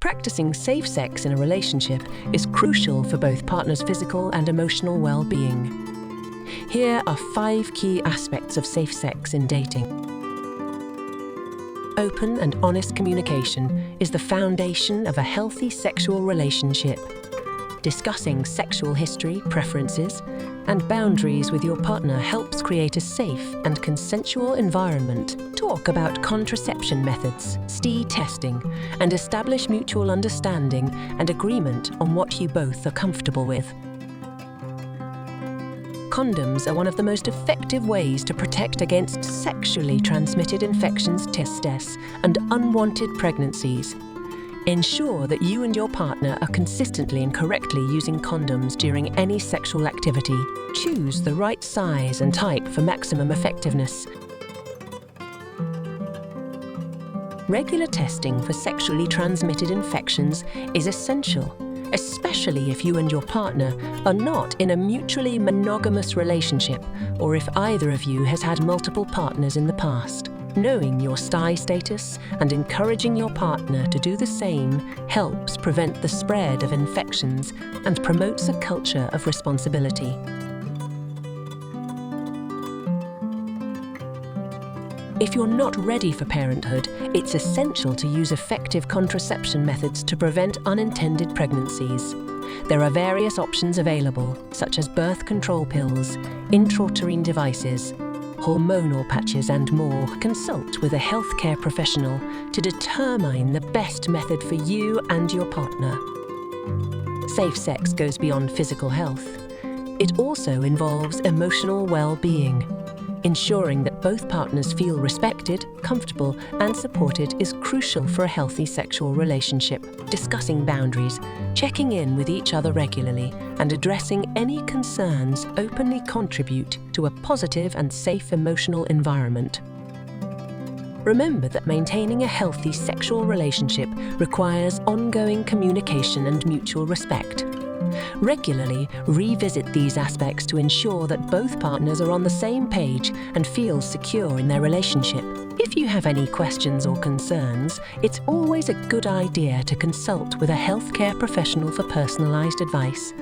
Practicing safe sex in a relationship is crucial for both partners' physical and emotional well-being. Here are 5 key aspects of safe sex in dating. Open and honest communication is the foundation of a healthy sexual relationship. Discussing sexual history, preferences, and boundaries with your partner helps create a safe and consensual environment. Talk about contraception methods, STI testing, and establish mutual understanding and agreement on what you both are comfortable with. Condoms are one of the most effective ways to protect against sexually transmitted infections, testes, and unwanted pregnancies. Ensure that you and your partner are consistently and correctly using condoms during any sexual activity. Choose the right size and type for maximum effectiveness. Regular testing for sexually transmitted infections is essential, especially if you and your partner are not in a mutually monogamous relationship or if either of you has had multiple partners in the past. Knowing your STI status and encouraging your partner to do the same helps prevent the spread of infections and promotes a culture of responsibility. If you're not ready for parenthood, it's essential to use effective contraception methods to prevent unintended pregnancies. There are various options available, such as birth control pills, intrauterine devices, hormonal patches and more. Consult with a healthcare professional to determine the best method for you and your partner. Safe sex goes beyond physical health. It also involves emotional well-being. Ensuring that both partners feel respected, comfortable, and supported is crucial for a healthy sexual relationship. Discussing boundaries, checking in with each other regularly, and addressing any concerns openly contribute to a positive and safe emotional environment. Remember that maintaining a healthy sexual relationship requires ongoing communication and mutual respect. Regularly revisit these aspects to ensure that both partners are on the same page and feel secure in their relationship. If you have any questions or concerns, it's always a good idea to consult with a healthcare professional for personalized advice.